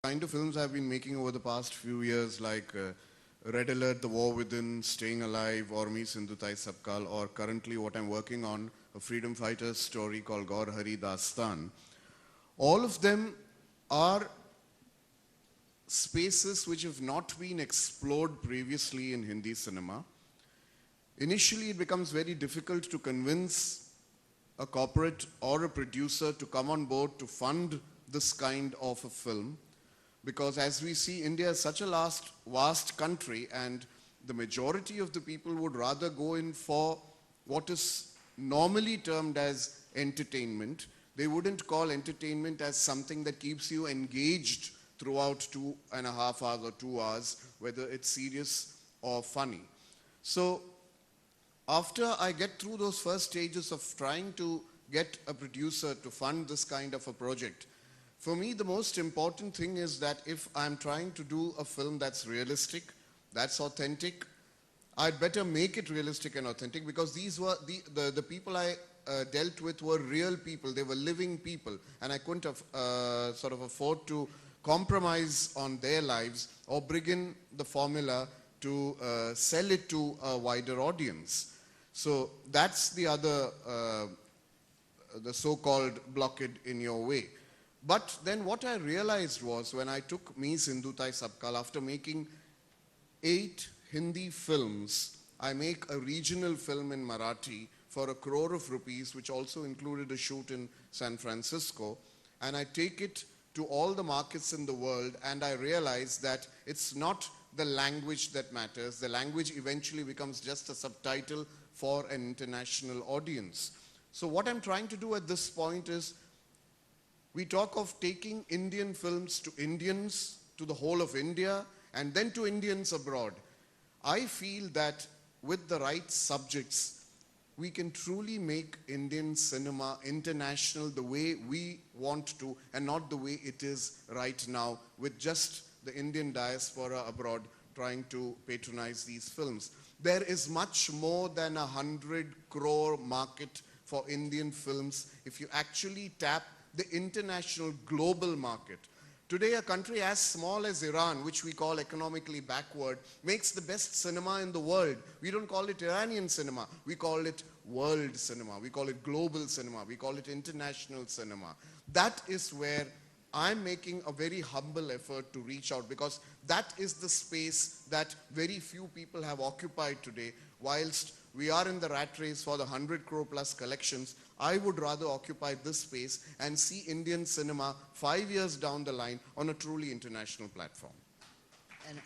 kind of films I've been making over the past few years, like Red Alert, The War Within, Staying Alive, Aur Me Sindhutai Sabkal, or currently what I'm working on, a freedom fighter's story called Gaur Hari Dastan. All of them are spaces which have not been explored previously in Hindi cinema. Initially, it becomes very difficult to convince a corporate or a producer to come on board to fund this kind of a film, because as we see, India is such a vast country, and the majority of the people would rather go in for what is normally termed as entertainment. They wouldn't call entertainment as something that keeps you engaged throughout 2.5 hours or 2 hours, whether it's serious or funny. So after I get through those first stages of trying to get a producer to fund this kind of a project, for me the most important thing is that if I'm trying to do a film that's realistic, that's authentic, I'd better make it realistic and authentic, because these were the people I dealt with were real people. They were living people, and I couldn't sort of afford to compromise on their lives or bring in the formula to sell it to a wider audience. So that's the other, the so-called blockade in your way. But then what I realized was, when I took Me Sindhutai Sabkal, after making 8 Hindi films, I make a regional film in Marathi for 1 crore of rupees, which also included a shoot in San Francisco, and I take it to all the markets in the world, and I realize that it's not the language that matters. The language eventually becomes just a subtitle for an international audience. So what I'm trying to do at this point is, we talk of taking Indian films to Indians, to the whole of India, and then to Indians abroad. I feel that with the right subjects, we can truly make Indian cinema international the way we want to, and not the way it is right now, with just the Indian diaspora abroad trying to patronize these films. There is much more than 100 crore market for Indian films if you actually tap the international global market. Today, a country as small as Iran, which we call economically backward, makes the best cinema in the world. We don't call it Iranian cinema. We call it world cinema. We call it global cinema. We call it international cinema. That is where I'm making a very humble effort to reach out, because that is the space that very few people have occupied today. Whilst we are in the rat race for the 100 crore plus collections, I would rather occupy this space and see Indian cinema 5 years down the line on a truly international platform. And